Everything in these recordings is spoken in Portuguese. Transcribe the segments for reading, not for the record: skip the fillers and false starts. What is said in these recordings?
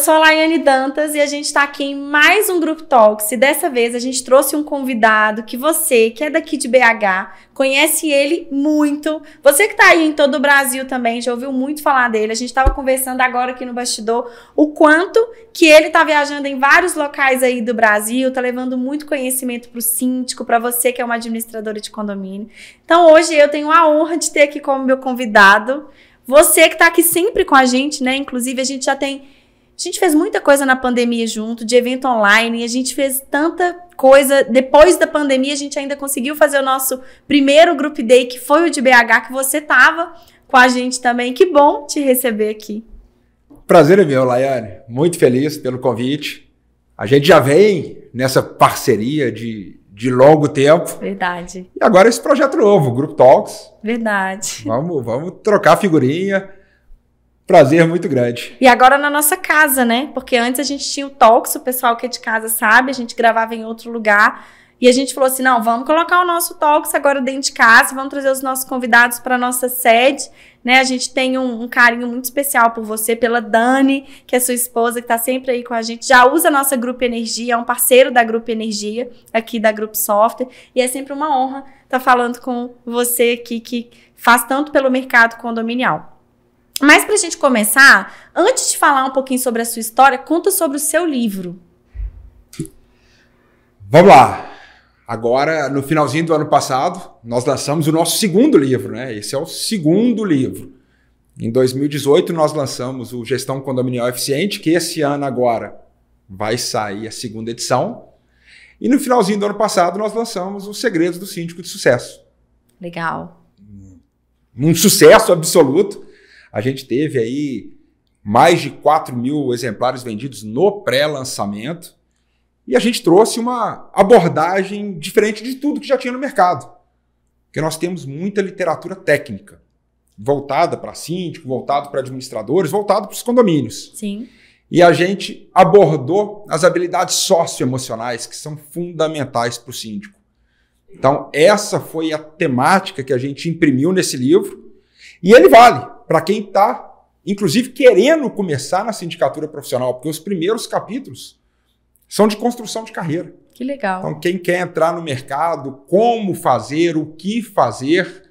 sou a Laiane Dantas e a gente está aqui em mais um Grupo Talks e dessa vez a gente trouxe um convidado que você, que é daqui de BH, conhece ele muito. Você que está aí em todo o Brasil também, já ouviu muito falar dele. A gente estava conversando agora aqui no bastidor o quanto que ele está viajando em vários locais aí do Brasil, está levando muito conhecimento para o síndico, para você que é uma administradora de condomínio. Então hoje eu tenho a honra de ter aqui como meu convidado você que está aqui sempre com a gente, né? Inclusive a gente fez muita coisa na pandemia junto, de evento online, e a gente fez tanta coisa. Depois da pandemia, a gente ainda conseguiu fazer o nosso primeiro Group Day, que foi o de BH, que você estava com a gente também. Que bom te receber aqui. Prazer é meu, Laiane. Muito feliz pelo convite. A gente já vem nessa parceria de longo tempo. Verdade. E agora esse projeto novo, o Group Talks. Verdade. Vamos trocar figurinha. Prazer muito grande. E agora na nossa casa, né? Porque antes a gente tinha o Talks, o pessoal que é de casa sabe, a gente gravava em outro lugar. E a gente falou assim, não, vamos colocar o nosso Talks agora dentro de casa, vamos trazer os nossos convidados para a nossa sede, né? A gente tem um carinho muito especial por você, pela Dani, que é sua esposa, que está sempre aí com a gente, já usa a nossa Grupo Energia, é um parceiro da Grupo Energia, aqui da Grupo Software, e é sempre uma honra estar falando com você aqui, que faz tanto pelo mercado condominial. Mas para a gente começar, antes de falar um pouquinho sobre a sua história, conta sobre o seu livro. Vamos lá. Agora, no finalzinho do ano passado, nós lançamos o nosso segundo livro, né? Esse é o segundo livro. Em 2018, nós lançamos o Gestão Condominial Eficiente, que esse ano agora vai sair a segunda edição. E no finalzinho do ano passado, nós lançamos os Segredos do Síndico de Sucesso. Legal. Um sucesso absoluto. A gente teve aí mais de 4.000 exemplares vendidos no pré-lançamento e a gente trouxe uma abordagem diferente de tudo que já tinha no mercado. Porque nós temos muita literatura técnica, voltada para síndico, voltada para administradores, voltada para os condomínios. Sim. E a gente abordou as habilidades socioemocionais que são fundamentais para o síndico. Então, essa foi a temática que a gente imprimiu nesse livro e ele vale para quem está, inclusive, querendo começar na sindicatura profissional, porque os primeiros capítulos são de construção de carreira. Que legal. Então, quem quer entrar no mercado, como fazer, o que fazer.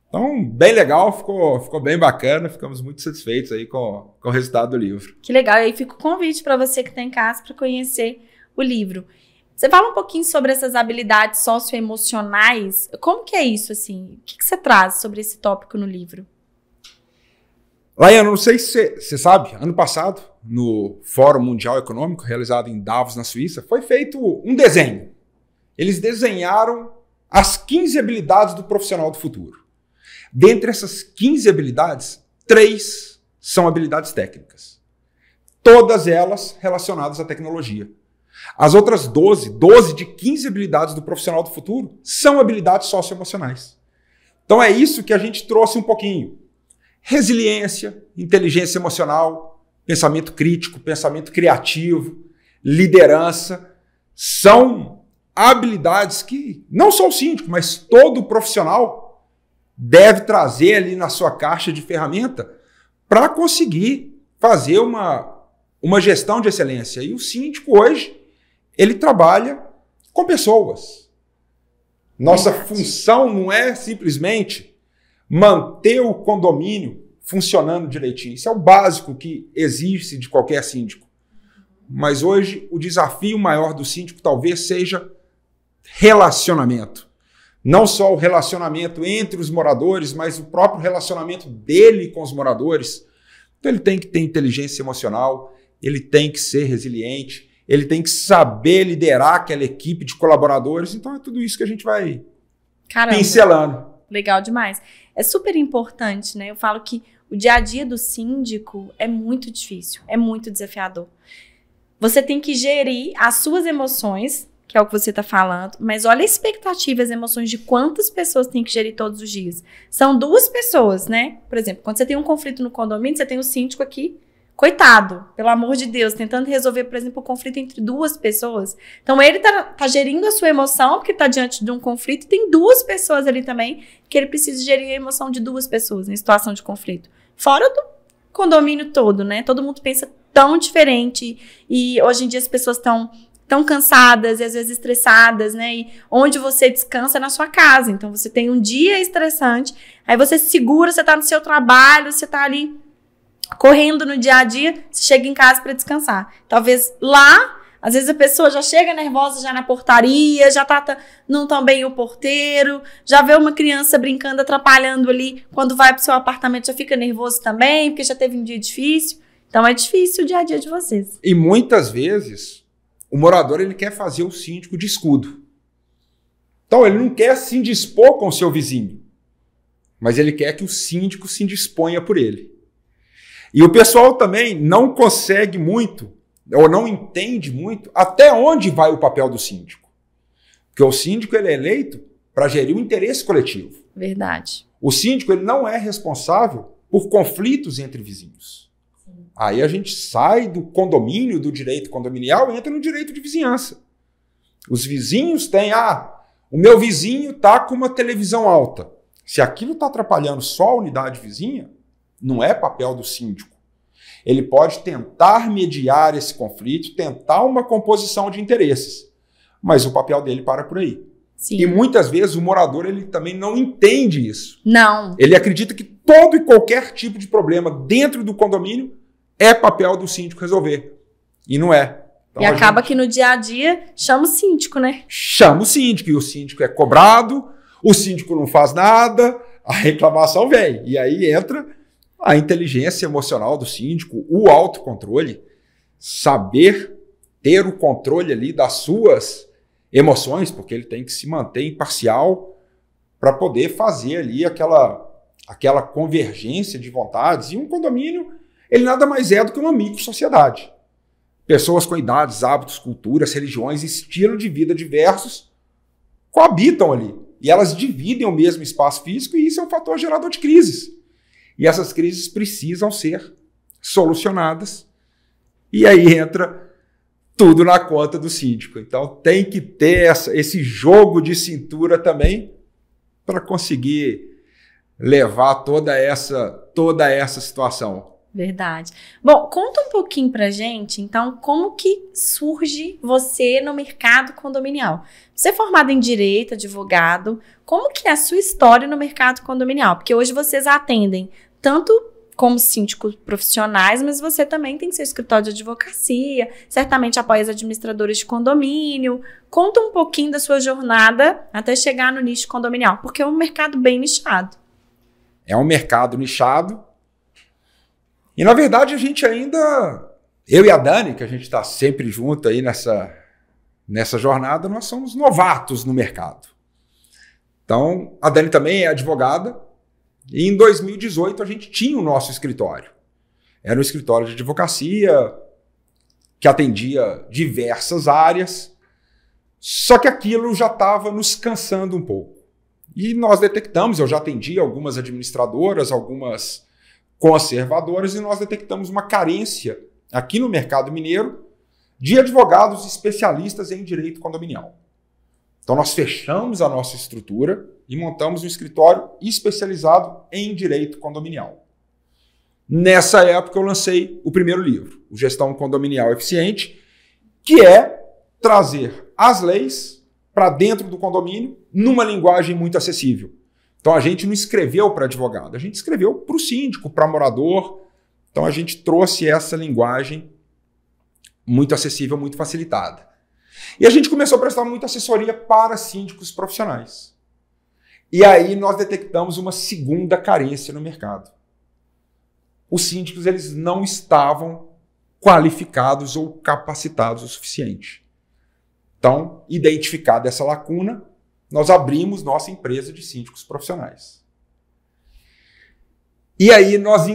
Então, bem legal, ficou bem bacana, ficamos muito satisfeitos aí com o resultado do livro. Que legal, e aí fica o convite para você que está em casa para conhecer o livro. Você fala um pouquinho sobre essas habilidades socioemocionais, como que é isso, assim? O que você traz sobre esse tópico no livro? Laiane, não sei se você sabe, ano passado, no Fórum Mundial Econômico, realizado em Davos, na Suíça, foi feito um desenho. Eles desenharam as 15 habilidades do profissional do futuro. Dentre essas 15 habilidades, 3 são habilidades técnicas. Todas elas relacionadas à tecnologia. As outras 12 de 15 habilidades do profissional do futuro, são habilidades socioemocionais. Então é isso que a gente trouxe um pouquinho. Resiliência, inteligência emocional, pensamento crítico, pensamento criativo, liderança, são habilidades que não só o síndico, mas todo profissional deve trazer ali na sua caixa de ferramenta para conseguir fazer uma gestão de excelência. E o síndico hoje, ele trabalha com pessoas. Nossa função não é simplesmente manter o condomínio funcionando direitinho. Isso é o básico que exige de qualquer síndico. Mas hoje o desafio maior do síndico talvez seja relacionamento. Não só o relacionamento entre os moradores, mas o próprio relacionamento dele com os moradores. Então ele tem que ter inteligência emocional, ele tem que ser resiliente, ele tem que saber liderar aquela equipe de colaboradores. Então é tudo isso que a gente vai pincelando. Legal demais. É super importante, né? Eu falo que o dia a dia do síndico é muito difícil, é muito desafiador. Você tem que gerir as suas emoções, que é o que você está falando, mas olha a expectativa, as emoções de quantas pessoas tem que gerir todos os dias. São 2 pessoas, né? Por exemplo, quando você tem um conflito no condomínio, você tem o síndico aqui, coitado, pelo amor de Deus, tentando resolver, por exemplo, o conflito entre 2 pessoas. Então, ele tá gerindo a sua emoção, porque tá diante de um conflito, e tem 2 pessoas ali também, que ele precisa gerir a emoção de 2 pessoas em situação de conflito. Fora do condomínio todo, né? Todo mundo pensa tão diferente e hoje em dia as pessoas estão tão cansadas e às vezes estressadas, né? E onde você descansa é na sua casa. Então, você tem um dia estressante, aí você se segura, você tá no seu trabalho, você tá ali correndo no dia a dia, você chega em casa para descansar. Talvez lá, às vezes a pessoa já chega nervosa já na portaria, já não tão bem o porteiro, já vê uma criança brincando, atrapalhando ali, quando vai pro seu apartamento já fica nervoso também, porque já teve um dia difícil. Então é difícil o dia a dia de vocês. E muitas vezes o morador ele quer fazer o síndico de escudo. Então ele não quer se indispor com o seu vizinho, mas ele quer que o síndico se indisponha por ele. E o pessoal também não consegue muito, ou não entende muito, até onde vai o papel do síndico. Porque o síndico ele é eleito para gerir o interesse coletivo. Verdade. O síndico ele não é responsável por conflitos entre vizinhos. Sim. Aí a gente sai do condomínio, do direito condominial, e entra no direito de vizinhança. Os vizinhos têm, o meu vizinho está com uma televisão alta. Se aquilo está atrapalhando só a unidade vizinha, não é papel do síndico. Ele pode tentar mediar esse conflito, tentar uma composição de interesses, mas o papel dele para por aí. Sim. E muitas vezes o morador ele também não entende isso. Não. Ele acredita que todo e qualquer tipo de problema dentro do condomínio é papel do síndico resolver. E não é. Então, e acaba que no dia a dia chama o síndico, né? Chama o síndico, e o síndico é cobrado, o síndico não faz nada, a reclamação vem. E aí entra a inteligência emocional do síndico, o autocontrole, saber ter o controle ali das suas emoções, porque ele tem que se manter imparcial para poder fazer ali aquela convergência de vontades. E um condomínio, ele nada mais é do que uma micro-sociedade. Pessoas com idades, hábitos, culturas, religiões, estilo de vida diversos coabitam ali. E elas dividem o mesmo espaço físico e isso é um fator gerador de crises. E essas crises precisam ser solucionadas. E aí entra tudo na conta do síndico. Então tem que ter esse jogo de cintura também para conseguir levar toda essa situação. Verdade. Bom, conta um pouquinho pra gente, então, como que surge você no mercado condominial? Você é formado em Direito, advogado, como que é a sua história no mercado condominial? Porque hoje vocês atendem tanto como síndicos profissionais, mas você também tem seu escritório de advocacia, certamente apoia as administradoras de condomínio. Conta um pouquinho da sua jornada até chegar no nicho condominial, porque é um mercado bem nichado. É um mercado nichado. E, na verdade, a gente ainda, eu e a Dani, que a gente está sempre junto aí nessa jornada, nós somos novatos no mercado. Então, a Dani também é advogada e em 2018 a gente tinha o nosso escritório. Era um escritório de advocacia que atendia diversas áreas, só que aquilo já estava nos cansando um pouco. E nós detectamos, eu já atendi algumas administradoras, algumas conservadoras, e nós detectamos uma carência aqui no mercado mineiro de advogados especialistas em direito condominial. Então nós fechamos a nossa estrutura e montamos um escritório especializado em direito condominial. Nessa época eu lancei o primeiro livro, o Gestão Condominial Eficiente, que é trazer as leis para dentro do condomínio numa linguagem muito acessível. Então a gente não escreveu para advogado, a gente escreveu para o síndico, para morador. Então a gente trouxe essa linguagem muito acessível, muito facilitada. E a gente começou a prestar muita assessoria para síndicos profissionais. E aí nós detectamos uma segunda carência no mercado. Os síndicos eles não estavam qualificados ou capacitados o suficiente. Então, identificada essa lacuna, nós abrimos nossa empresa de síndicos profissionais. E aí nós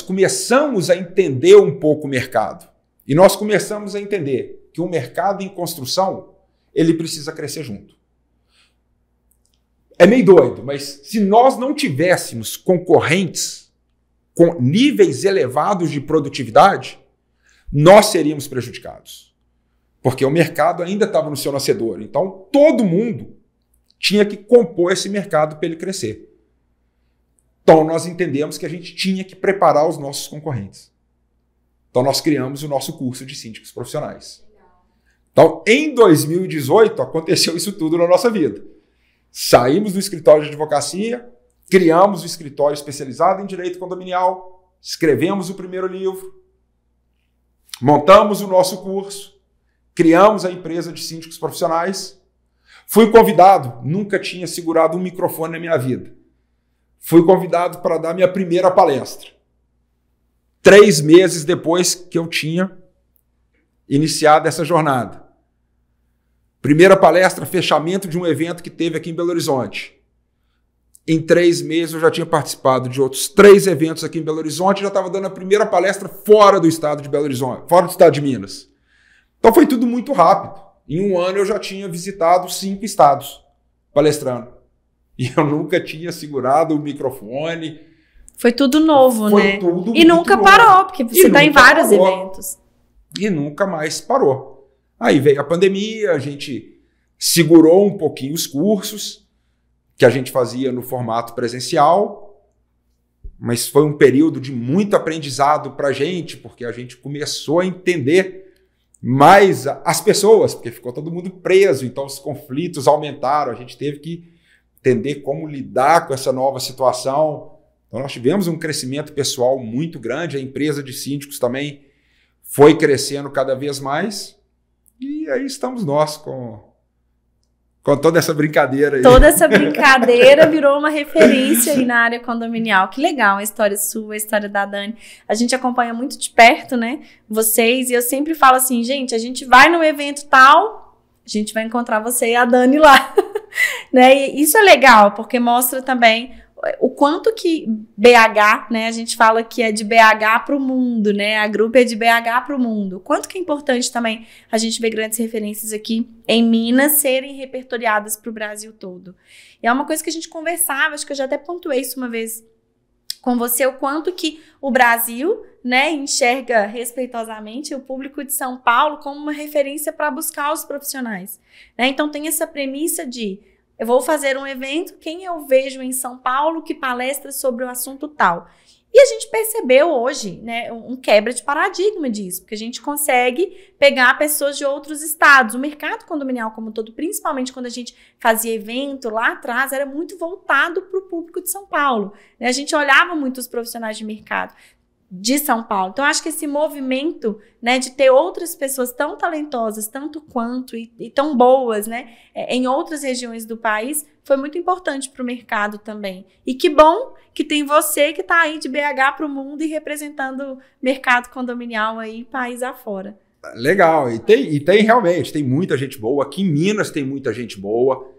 começamos a entender um pouco o mercado. E nós começamos a entender que o mercado em construção, ele precisa crescer junto. É meio doido, mas se nós não tivéssemos concorrentes com níveis elevados de produtividade, nós seríamos prejudicados. Porque o mercado ainda estava no seu nascedor. Então, todo mundo tinha que compor esse mercado para ele crescer. Então, nós entendemos que a gente tinha que preparar os nossos concorrentes. Então, nós criamos o nosso curso de síndicos profissionais. Então, em 2018, aconteceu isso tudo na nossa vida. Saímos do escritório de advocacia, criamos o escritório especializado em direito condominial, escrevemos o primeiro livro, montamos o nosso curso, criamos a empresa de síndicos profissionais. Fui convidado, nunca tinha segurado um microfone na minha vida. Fui convidado para dar minha primeira palestra. 3 meses depois que eu tinha iniciado essa jornada. Primeira palestra, fechamento de um evento que teve aqui em Belo Horizonte. Em 3 meses eu já tinha participado de outros 3 eventos aqui em Belo Horizonte, já estava dando a primeira palestra fora do estado de Belo Horizonte, fora do estado de Minas. Então foi tudo muito rápido. Em 1 ano eu já tinha visitado 5 estados palestrando. E eu nunca tinha segurado o microfone. Foi tudo novo, foi né? Tudo e nunca novo. Parou, porque você está em vários eventos. E nunca mais parou. Aí veio a pandemia, a gente segurou um pouquinho os cursos que a gente fazia no formato presencial, mas foi um período de muito aprendizado para a gente, porque a gente começou a entender mais as pessoas, porque ficou todo mundo preso, então os conflitos aumentaram, a gente teve que entender como lidar com essa nova situação. Então nós tivemos um crescimento pessoal muito grande, a empresa de síndicos também foi crescendo cada vez mais, e aí estamos nós com toda essa brincadeira aí. Toda essa brincadeira virou uma referência aí na área condominial. Que legal a história sua, a história da Dani. A gente acompanha muito de perto, né, vocês, e eu sempre falo assim, gente, a gente vai num evento tal, a gente vai encontrar você e a Dani lá. Né? E isso é legal, porque mostra também o quanto que BH, né, a gente fala que é de BH para o mundo, né, a Grupo é de BH para o mundo. O quanto que é importante também a gente ver grandes referências aqui em Minas serem repertoriadas para o Brasil todo. E é uma coisa que a gente conversava, acho que eu já até pontuei isso uma vez com você, o quanto que o Brasil, né, enxerga respeitosamente o público de São Paulo como uma referência para buscar os profissionais. Né? Então tem essa premissa de eu vou fazer um evento, quem eu vejo em São Paulo que palestra sobre o assunto tal. E a gente percebeu hoje, né, um quebra de paradigma disso, porque a gente consegue pegar pessoas de outros estados. O mercado condominial como um todo, principalmente quando a gente fazia evento lá atrás, era muito voltado para o público de São Paulo. Né? A gente olhava muito os profissionais de mercado de São Paulo. Então, acho que esse movimento, né, de ter outras pessoas tão talentosas, tanto quanto, e tão boas, né, em outras regiões do país, foi muito importante para o mercado também. E que bom que tem você que está aí de BH para o mundo e representando o mercado condominial aí, país afora. Legal. E tem realmente, tem muita gente boa. Aqui em Minas tem muita gente boa.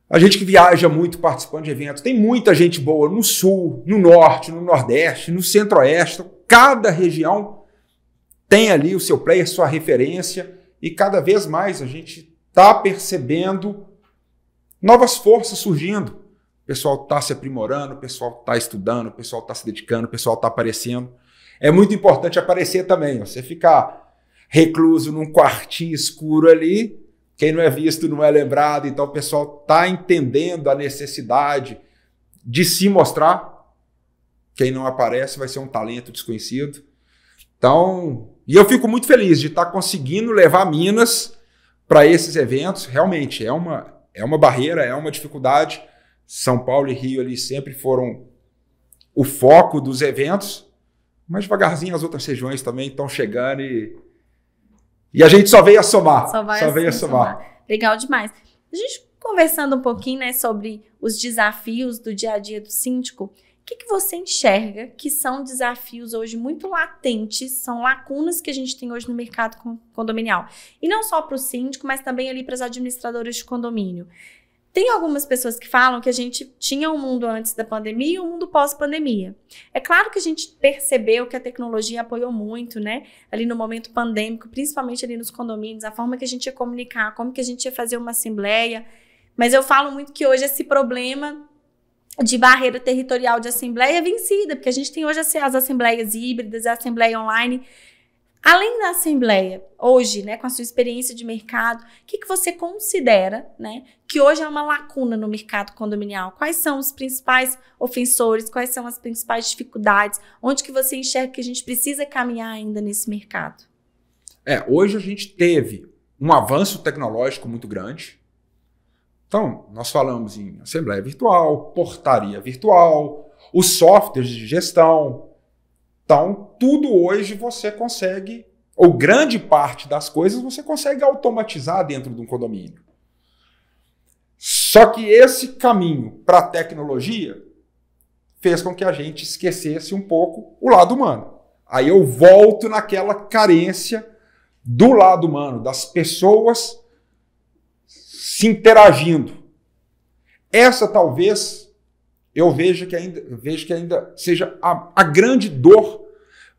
A gente que viaja muito participando de eventos, tem muita gente boa no Sul, no Norte, no Nordeste, no Centro-Oeste. Cada região tem ali o seu player, sua referência, e cada vez mais a gente está percebendo novas forças surgindo. O pessoal está se aprimorando, o pessoal está estudando, o pessoal está se dedicando, o pessoal está aparecendo. É muito importante aparecer também. Você ficar recluso num quartinho escuro ali, quem não é visto não é lembrado, então o pessoal está entendendo a necessidade de se mostrar. Quem não aparece vai ser um talento desconhecido. Então, e eu fico muito feliz de estar conseguindo levar Minas para esses eventos. Realmente, é uma barreira, é uma dificuldade. São Paulo e Rio ali sempre foram o foco dos eventos, mas devagarzinho as outras regiões também estão chegando e a gente só veio a somar. Só veio a somar. Legal demais. A gente conversando um pouquinho, né, sobre os desafios do dia a dia do síndico, o que você enxerga que são desafios hoje muito latentes, são lacunas que a gente tem hoje no mercado condominial? E não só para o síndico, mas também ali para as administradoras de condomínio. Tem algumas pessoas que falam que a gente tinha um mundo antes da pandemia e um mundo pós-pandemia. É claro que a gente percebeu que a tecnologia apoiou muito, né? Ali no momento pandêmico, principalmente ali nos condomínios, a forma que a gente ia comunicar, como que a gente ia fazer uma assembleia. Mas eu falo muito que hoje esse problema de barreira territorial de assembleia é vencida, porque a gente tem hoje as assembleias híbridas, a assembleia online. Além da Assembleia, hoje, né, com a sua experiência de mercado, o que você considera, né, que hoje é uma lacuna no mercado condominial? Quais são os principais ofensores? Quais são as principais dificuldades? Onde que você enxerga que a gente precisa caminhar ainda nesse mercado? Hoje a gente teve um avanço tecnológico muito grande. Então, nós falamos em Assembleia Virtual, Portaria Virtual, os softwares de gestão. Então, tudo hoje você consegue, ou grande parte das coisas você consegue automatizar dentro de um condomínio. Só que esse caminho para a tecnologia fez com que a gente esquecesse um pouco o lado humano. Aí eu volto naquela carência do lado humano, das pessoas se interagindo. Essa talvez eu vejo que ainda seja a grande dor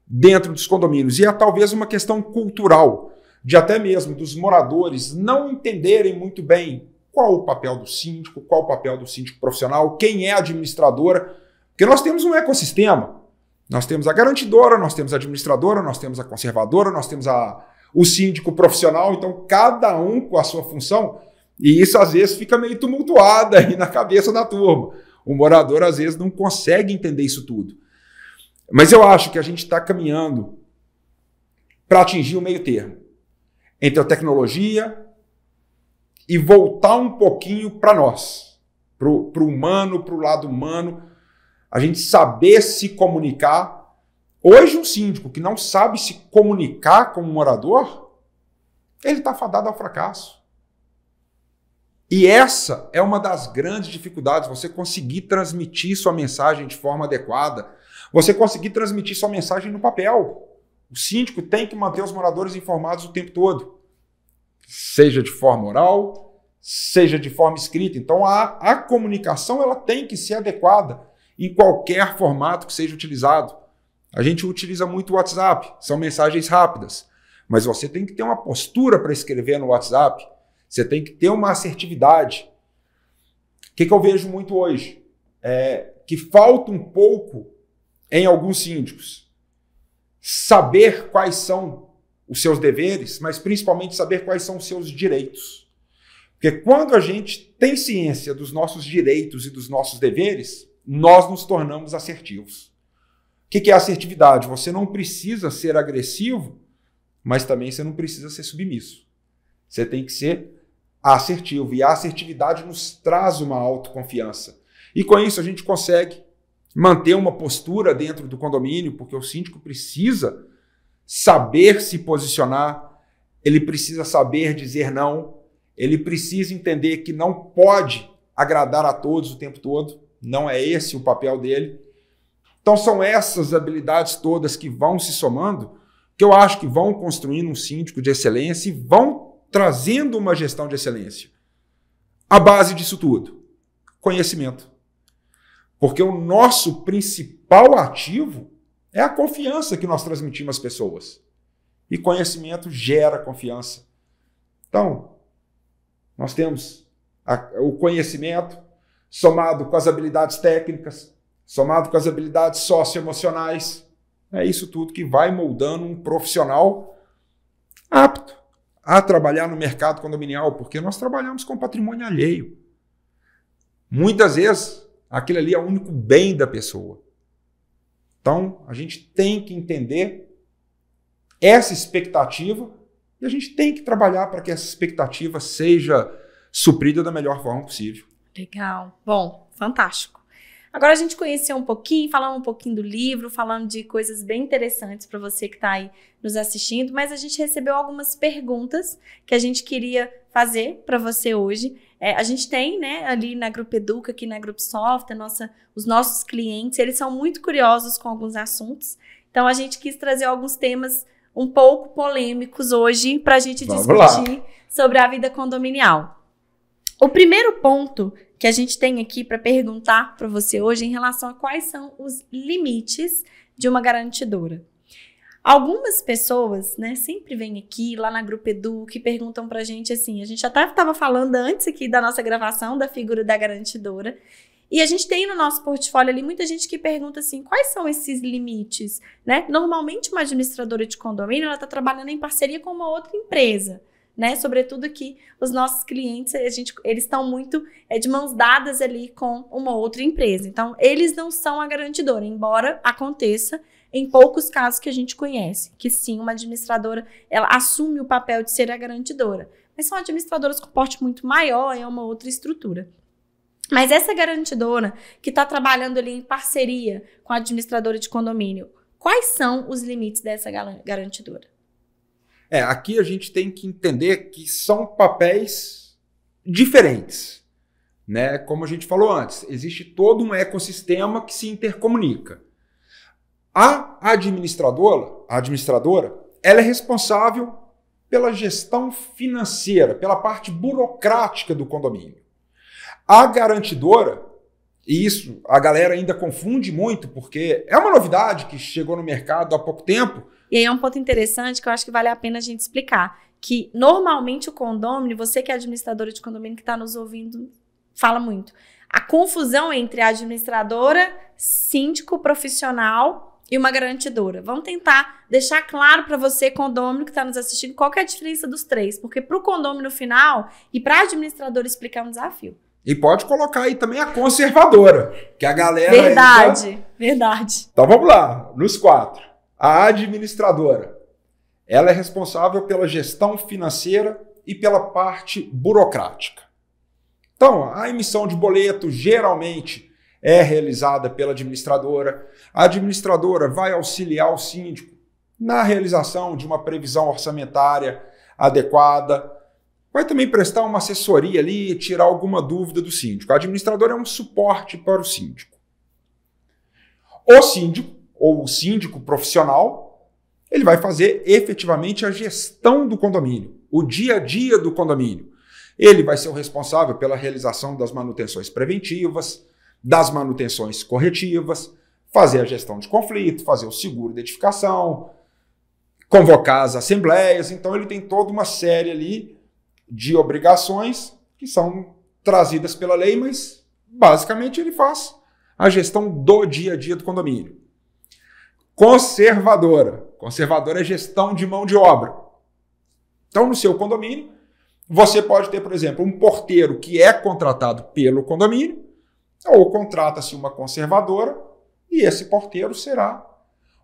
dentro dos condomínios. E é talvez uma questão cultural, de até mesmo dos moradores não entenderem muito bem qual o papel do síndico, qual o papel do síndico profissional, quem é a administradora. Porque nós temos um ecossistema. Nós temos a garantidora, nós temos a administradora, nós temos a conservadora, nós temos o síndico profissional. Então, cada um com a sua função. E isso, às vezes, fica meio tumultuado aí na cabeça da turma. O morador, às vezes, não consegue entender isso tudo. Mas eu acho que a gente está caminhando para atingir o meio termo entre a tecnologia e voltar um pouquinho para nós, para o humano, para o lado humano, a gente saber se comunicar. Hoje, um síndico que não sabe se comunicar com o morador, ele está fadado ao fracasso. E essa é uma das grandes dificuldades, você conseguir transmitir sua mensagem de forma adequada, você conseguir transmitir sua mensagem no papel. O síndico tem que manter os moradores informados o tempo todo, seja de forma oral, seja de forma escrita. Então a comunicação ela tem que ser adequada em qualquer formato que seja utilizado. A gente utiliza muito o WhatsApp, são mensagens rápidas, mas você tem que ter uma postura para escrever no WhatsApp. Você tem que ter uma assertividade. O que eu vejo muito hoje? Que falta um pouco em alguns síndicos. Saber quais são os seus deveres, mas principalmente saber quais são os seus direitos. Porque quando a gente tem ciência dos nossos direitos e dos nossos deveres, nós nos tornamos assertivos. O que é assertividade? Você não precisa ser agressivo, mas também você não precisa ser submisso. Você tem que ser assertivo. E a assertividade nos traz uma autoconfiança. E com isso a gente consegue manter uma postura dentro do condomínio, porque o síndico precisa saber se posicionar, ele precisa saber dizer não, ele precisa entender que não pode agradar a todos o tempo todo, não é esse o papel dele. Então são essas habilidades todas que vão se somando, que eu acho que vão construindo um síndico de excelência e vão trazendo uma gestão de excelência. A base disso tudo, conhecimento. Porque o nosso principal ativo é a confiança que nós transmitimos às pessoas. E conhecimento gera confiança. Então, nós temos o conhecimento somado com as habilidades técnicas, somado com as habilidades socioemocionais. É isso tudo que vai moldando um profissional apto a trabalhar no mercado condominial, porque nós trabalhamos com patrimônio alheio. Muitas vezes, aquilo ali é o único bem da pessoa. Então, a gente tem que entender essa expectativa e a gente tem que trabalhar para que essa expectativa seja suprida da melhor forma possível. Legal. Bom, fantástico. Agora a gente conheceu um pouquinho, falando um pouquinho do livro, falando de coisas bem interessantes para você que está aí nos assistindo, mas a gente recebeu algumas perguntas que a gente queria fazer para você hoje. A gente tem, né, ali na Grupo Educa, aqui na Grupo Soft, os nossos clientes, eles são muito curiosos com alguns assuntos, então a gente quis trazer alguns temas um pouco polêmicos hoje para a gente discutir sobre a vida condominial. O primeiro ponto que a gente tem aqui para perguntar para você hoje em relação a quais são os limites de uma garantidora. Algumas pessoas, né, sempre vêm aqui, lá na Grupo Edu, que perguntam pra gente assim, a gente até estava falando antes aqui da nossa gravação da figura da garantidora, E a gente tem no nosso portfólio ali muita gente que pergunta assim, quais são esses limites, né? Normalmente uma administradora de condomínio, ela está trabalhando em parceria com uma outra empresa, né? Sobretudo que os nossos clientes, eles estão muito de mãos dadas ali com uma outra empresa. Então, eles não são a garantidora, embora aconteça em poucos casos que a gente conhece, que sim, uma administradora, ela assume o papel de ser a garantidora. Mas são administradoras com porte muito maior, é uma outra estrutura. Mas essa garantidora que está trabalhando ali em parceria com a administradora de condomínio, quais são os limites dessa garantidora? Aqui a gente tem que entender que são papéis diferentes, né? Como a gente falou antes, existe todo um ecossistema que se intercomunica. A administradora, ela é responsável pela gestão financeira, pela parte burocrática do condomínio. A garantidora, e isso a galera ainda confunde muito, porque é uma novidade que chegou no mercado há pouco tempo. E aí é um ponto interessante que eu acho que vale a pena a gente explicar, que normalmente o condômino, você que é administradora de condomínio que está nos ouvindo, fala muito. A confusão entre a administradora, síndico profissional e uma garantidora. Vamos tentar deixar claro para você, condômino que está nos assistindo, qual que é a diferença dos três, porque para o condômino final e para a administradora explicar é um desafio. E pode colocar aí também a conservadora, que a galera... Verdade. Então vamos lá, nos 4. A administradora, ela é responsável pela gestão financeira e pela parte burocrática. Então, a emissão de boleto geralmente é realizada pela administradora. A administradora vai auxiliar o síndico na realização de uma previsão orçamentária adequada. Vai também prestar uma assessoria ali, tirar alguma dúvida do síndico. A administradora é um suporte para o síndico. O síndico, ou o síndico profissional, ele vai fazer efetivamente a gestão do condomínio, o dia a dia do condomínio. Ele vai ser o responsável pela realização das manutenções preventivas, das manutenções corretivas, fazer a gestão de conflito, fazer o seguro de edificação, convocar as assembleias. Então ele tem toda uma série ali de obrigações que são trazidas pela lei, mas basicamente ele faz a gestão do dia a dia do condomínio. Conservadora. Conservadora é gestão de mão de obra. Então, no seu condomínio, você pode ter, por exemplo, um porteiro que é contratado pelo condomínio, ou contrata-se uma conservadora, e esse porteiro será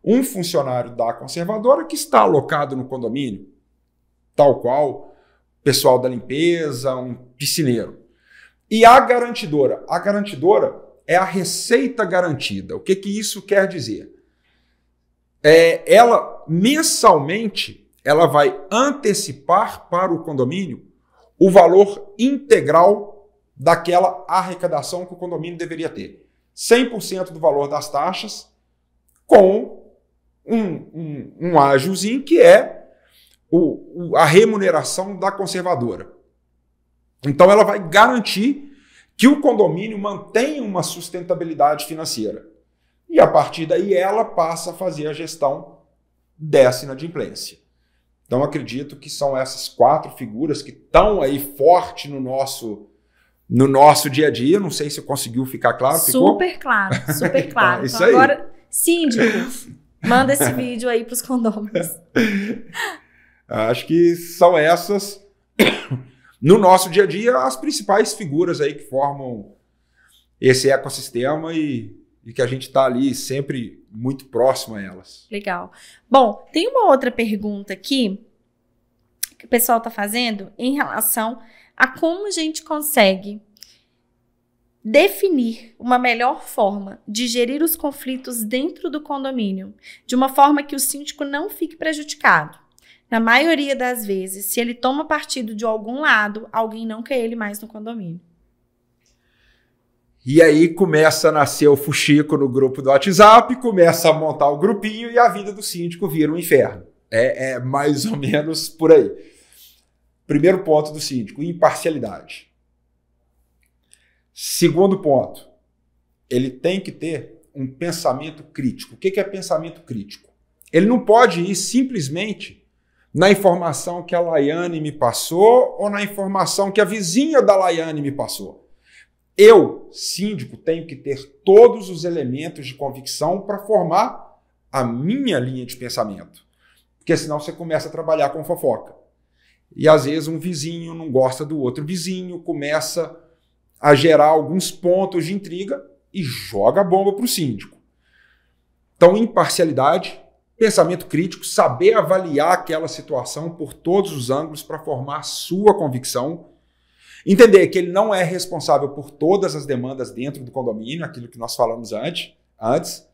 um funcionário da conservadora que está alocado no condomínio, tal qual pessoal da limpeza, um piscineiro. E a garantidora? A garantidora é a receita garantida. O que isso quer dizer? Ela, mensalmente, ela vai antecipar para o condomínio o valor integral daquela arrecadação que o condomínio deveria ter. 100% do valor das taxas com um ágiozinho que é a remuneração da conservadora. Então ela vai garantir que o condomínio mantenha uma sustentabilidade financeira. E a partir daí ela passa a fazer a gestão dessa inadimplência. Então acredito que são essas 4 figuras que estão aí forte no nosso dia a dia. Não sei se conseguiu ficar claro. Super claro, super claro. Isso então, aí. Agora, síndico, manda esse vídeo aí para os condôminos. Acho que são essas, no nosso dia a dia, as principais figuras aí que formam esse ecossistema e que a gente está ali sempre muito próximo a elas. Legal. Bom, tem uma outra pergunta aqui que o pessoal está fazendo em relação a como a gente consegue definir uma melhor forma de gerir os conflitos dentro do condomínio, de uma forma que o síndico não fique prejudicado. Na maioria das vezes, se ele toma partido de algum lado, alguém não quer ele mais no condomínio. E aí começa a nascer o fuxico no grupo do WhatsApp, começa a montar o grupinho e a vida do síndico vira um inferno. É mais ou menos por aí. Primeiro ponto do síndico, imparcialidade. Segundo ponto, ele tem que ter um pensamento crítico. O que é pensamento crítico? Ele não pode ir simplesmente na informação que a Laiane me passou ou na informação que a vizinha da Laiane me passou. eu, síndico, tenho que ter todos os elementos de convicção para formar a minha linha de pensamento. Porque senão você começa a trabalhar com fofoca. E às vezes um vizinho não gosta do outro vizinho, começa a gerar alguns pontos de intriga e joga a bomba para o síndico. Então, imparcialidade, pensamento crítico, saber avaliar aquela situação por todos os ângulos para formar sua convicção, entender que ele não é responsável por todas as demandas dentro do condomínio, aquilo que nós falamos antes.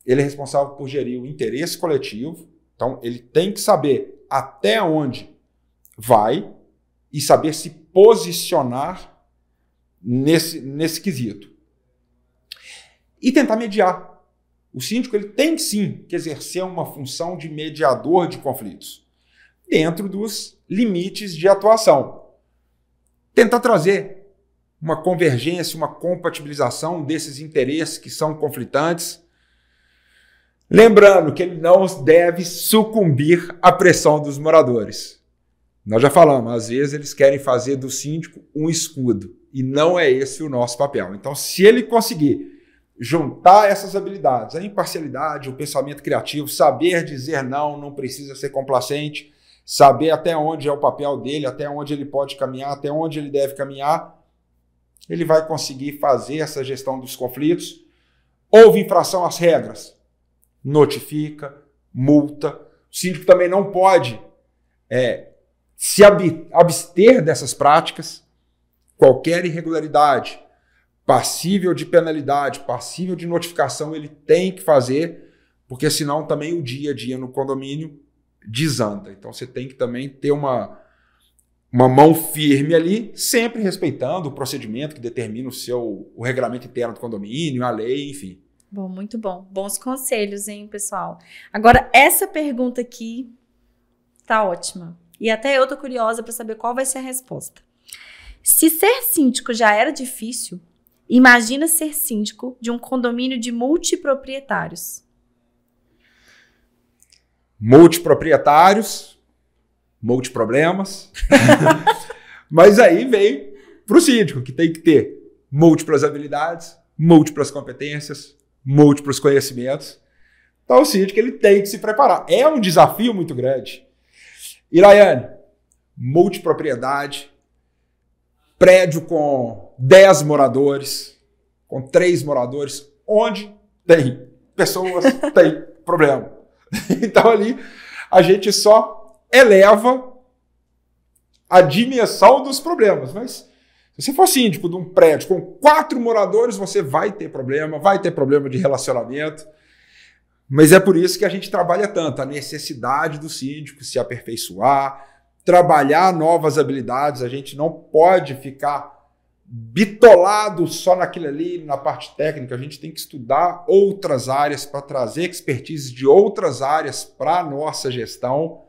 Ele é responsável por gerir o interesse coletivo, então ele tem que saber até onde vai e saber se posicionar nesse quesito. E tentar mediar. O síndico ele tem sim que exercer uma função de mediador de conflitos, dentro dos limites de atuação. Tentar trazer uma convergência, uma compatibilização desses interesses que são conflitantes. Lembrando que ele não deve sucumbir à pressão dos moradores. Nós já falamos, às vezes eles querem fazer do síndico um escudo, e não é esse o nosso papel. Então, se ele conseguir juntar essas habilidades, a imparcialidade, o pensamento criativo, saber dizer não, não precisa ser complacente, saber até onde é o papel dele, até onde ele pode caminhar, até onde ele deve caminhar, ele vai conseguir fazer essa gestão dos conflitos. Houve infração às regras, notifica, multa. O síndico também não pode se abster dessas práticas. Qualquer irregularidade passível de penalidade, passível de notificação, ele tem que fazer, porque senão também o dia a dia no condomínio desanda. Então você tem que também ter uma mão firme ali, sempre respeitando o procedimento que determina o regulamento interno do condomínio, a lei, enfim. Bom, muito bom. Bons conselhos, hein, pessoal? Agora, essa pergunta aqui tá ótima. E até eu tô curiosa para saber qual vai ser a resposta. Se ser síndico já era difícil, imagina ser síndico de um condomínio de multiproprietários. Multiproprietários, multiproblemas. Mas aí vem para o síndico, que tem que ter múltiplas habilidades, múltiplas competências, múltiplos conhecimentos. Então o síndico ele tem que se preparar. É um desafio muito grande. E Laiane, multipropriedade, prédio com 10 moradores, com 3 moradores, onde tem pessoas, tem problema. Então ali a gente só eleva a dimensão dos problemas. Mas se você for síndico de um prédio com 4 moradores, você vai ter problema de relacionamento. Mas é por isso que a gente trabalha tanto, a necessidade do síndico se aperfeiçoar, trabalhar novas habilidades. A gente não pode ficar bitolado só naquilo ali, na parte técnica. A gente tem que estudar outras áreas para trazer expertise de outras áreas para a nossa gestão.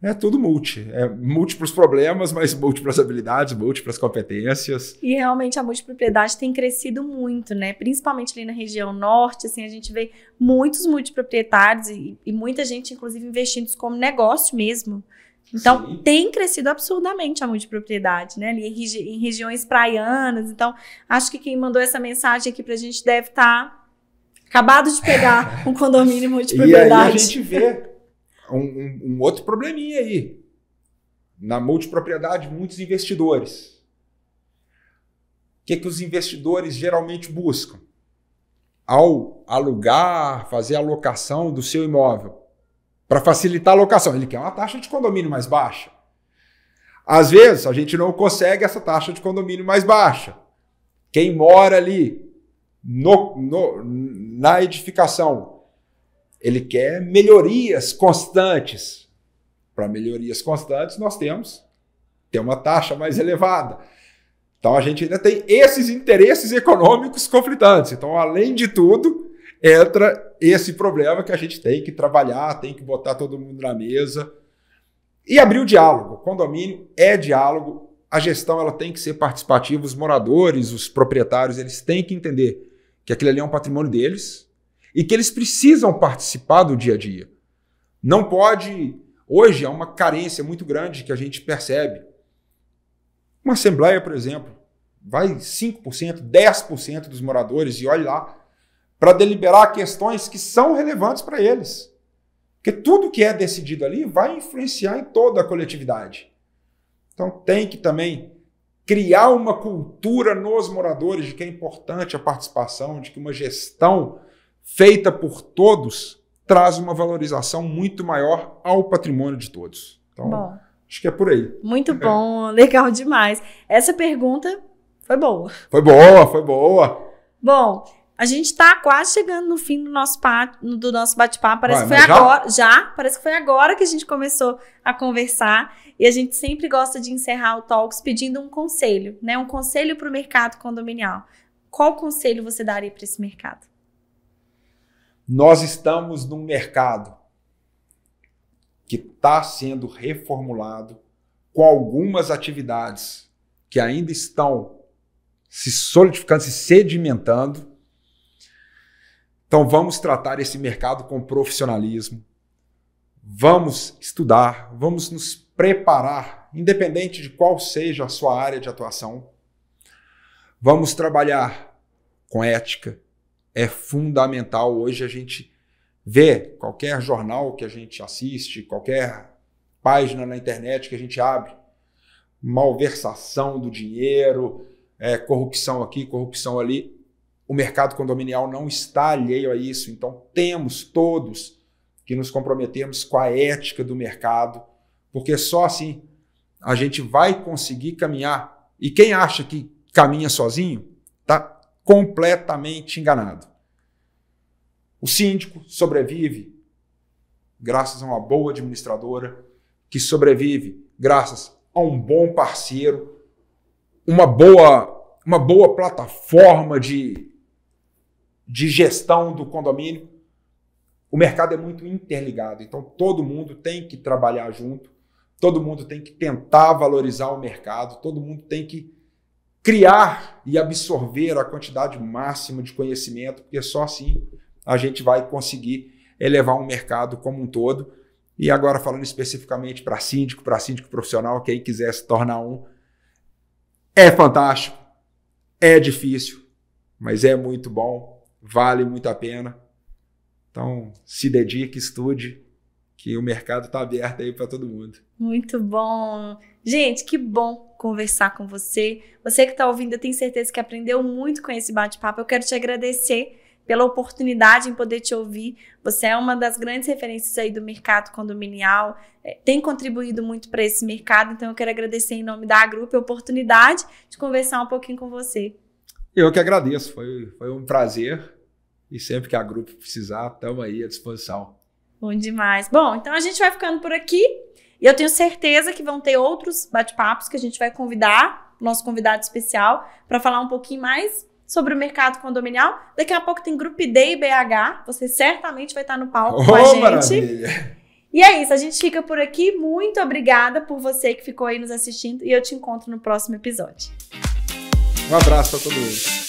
É tudo múltiplos problemas, mas múltiplas habilidades, múltiplas competências. E realmente a multipropriedade tem crescido muito, né? Principalmente ali na região norte, assim, a gente vê muitos multiproprietários e muita gente, inclusive, investindo isso como negócio mesmo. Então, sim, tem crescido absurdamente a multipropriedade, né? Ali em regiões praianas. Então, acho que quem mandou essa mensagem aqui pra gente deve estar acabado de pegar um condomínio multipropriedade. E aí a gente vê um outro probleminha aí. Na multipropriedade, muitos investidores. O que os investidores geralmente buscam? Ao alugar, fazer a locação do seu imóvel, para facilitar a locação, ele quer uma taxa de condomínio mais baixa. Às vezes, a gente não consegue essa taxa de condomínio mais baixa. Quem mora ali na edificação, ele quer melhorias constantes. Para melhorias constantes, nós temos que ter uma taxa mais elevada. Então, a gente ainda tem esses interesses econômicos conflitantes. Então, além de tudo, entra esse problema que a gente tem que trabalhar, tem que botar todo mundo na mesa e abrir o diálogo. O condomínio é diálogo, a gestão ela tem que ser participativa, os moradores, os proprietários, eles têm que entender que aquilo ali é um patrimônio deles e que eles precisam participar do dia a dia. Não pode... Hoje é uma carência muito grande que a gente percebe. Uma assembleia, por exemplo, vai 5%, 10% dos moradores, e olhe lá, para deliberar questões que são relevantes para eles. Porque tudo que é decidido ali vai influenciar em toda a coletividade. Então tem que também criar uma cultura nos moradores de que é importante a participação, de que uma gestão feita por todos traz uma valorização muito maior ao patrimônio de todos. Então, bom, acho que é por aí. Muito bom, legal demais. Essa pergunta foi boa. Foi boa, foi boa. Bom, a gente está quase chegando no fim do nosso bate-papo. Parece que foi já? agora. Parece que foi agora que a gente começou a conversar. E a gente sempre gosta de encerrar o Talks pedindo um conselho, né? Um conselho para o mercado condominial. Qual conselho você daria para esse mercado? Nós estamos num mercado que está sendo reformulado com algumas atividades que ainda estão se solidificando, se sedimentando. Então vamos tratar esse mercado com profissionalismo, vamos estudar, vamos nos preparar, independente de qual seja a sua área de atuação. Vamos trabalhar com ética. É fundamental. Hoje a gente vê qualquer jornal que a gente assiste, qualquer página na internet que a gente abre, malversação do dinheiro, corrupção aqui, corrupção ali. O mercado condominial não está alheio a isso. Então temos todos que nos comprometermos com a ética do mercado, porque só assim a gente vai conseguir caminhar. E quem acha que caminha sozinho está completamente enganado. O síndico sobrevive graças a uma boa administradora, que sobrevive graças a um bom parceiro, uma boa plataforma de gestão do condomínio. O mercado é muito interligado, então todo mundo tem que trabalhar junto, todo mundo tem que tentar valorizar o mercado, todo mundo tem que criar e absorver a quantidade máxima de conhecimento, porque só assim a gente vai conseguir elevar um mercado como um todo. E agora falando especificamente para síndico profissional, quem quiser se tornar um, é fantástico, é difícil, mas é muito bom, vale muito a pena. Então se dedique, estude, que o mercado está aberto aí para todo mundo. Muito bom. Gente, que bom conversar com você. Você que está ouvindo, eu tenho certeza que aprendeu muito com esse bate-papo. Eu quero te agradecer pela oportunidade em poder te ouvir. Você é uma das grandes referências aí do mercado condominial, tem contribuído muito para esse mercado, então eu quero agradecer em nome da Agrup a oportunidade de conversar um pouquinho com você. Eu que agradeço, foi um prazer, e sempre que a Agrup precisar, estamos aí à disposição. Bom demais. Bom, então a gente vai ficando por aqui, e eu tenho certeza que vão ter outros bate-papos que a gente vai convidar, nosso convidado especial, para falar um pouquinho mais sobre o mercado condominial. Daqui a pouco tem Group Day BH, você certamente vai estar no palco com a gente. Maravilha. E é isso, a gente fica por aqui. Muito obrigada por você que ficou aí nos assistindo e eu te encontro no próximo episódio. Um abraço para todo mundo.